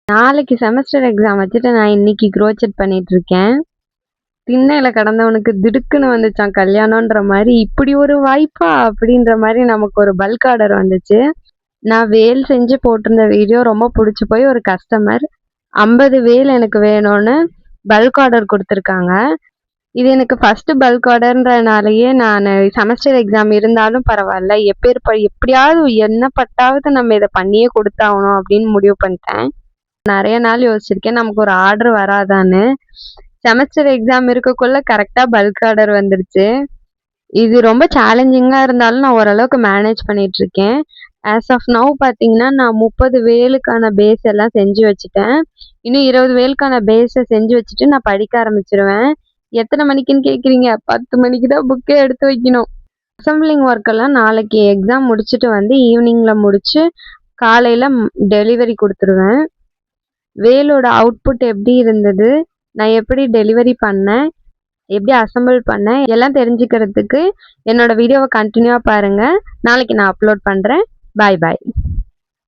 நாளைக்கு semester exam வச்சுட்டு நான் இன்னைக்கு க்ரோச்செட் பண்ணிட்டு இருக்கேன். திண்ணையில கடந்தவனுக்கு திடுக்குன்னு வந்துச்சான் கல்யாணம்ன்ற மாதிரி, இப்படி ஒரு வாய்ப்பா அப்படின்ற மாதிரி நமக்கு ஒரு பல்க் ஆர்டர் வந்துச்சு. நான் வேல் செஞ்சு போட்டிருந்த வீடியோ ரொம்ப பிடிச்சி போய் ஒரு கஸ்டமர் 50 வேல் எனக்கு வேணும்னு பல்க் ஆர்டர் கொடுத்துருக்காங்க. இது எனக்கு ஃபர்ஸ்ட் பல்க் ஆர்டர்ன்றனாலேயே நான் செமஸ்டர் எக்ஸாம் இருந்தாலும் பரவாயில்ல, எப்படியாவது என்ன பட்டாவது நம்ம இதை பண்ணியே கொடுத்தாகணும் அப்படின்னு முடிவு பண்ணிட்டேன். நிறைய நாள் யோசிச்சிருக்கேன் நமக்கு ஒரு ஆர்டர் வராதான்னு. செமஸ்டர் எக்ஸாம் இருக்கக்குள்ள கரெக்டா பல்க் ஆர்டர் வந்துருச்சு. இது ரொம்ப சேலஞ்சிங்கா இருந்தாலும் நான் ஓரளவுக்கு மேனேஜ் பண்ணிட்டு இருக்கேன். ஆஸ் ஆஃப் நவ் பார்த்தீங்கன்னா நான் 30 வேலுக்கான பேஸ் எல்லாம் செஞ்சு வச்சுட்டேன். இன்னும் 20 வேலுக்கான பேஸை செஞ்சு வச்சுட்டு நான் படிக்க ஆரம்பிச்சிருவேன். எத்தனை மணிக்குன்னு கேட்குறீங்க? 10 மணிக்கு தான் புக்கே எடுத்து வைக்கணும். அசம்பிளிங் ஒர்க் எல்லாம் நாளைக்கு எக்ஸாம் முடிச்சுட்டு வந்து ஈவினிங்ல முடிச்சு காலையில டெலிவரி கொடுத்துருவேன். வேலோட அவுட்புட் எப்படி இருந்தது, நான் எப்படி டெலிவரி பண்ணேன், எப்படி அசம்பிள் பண்ணேன் எல்லாம் தெரிஞ்சுக்கிறதுக்கு என்னோட வீடியோவை கண்டினியூவாக பாருங்கள். நாளைக்கு நான் அப்லோட் பண்ணுறேன். பாய் பாய்.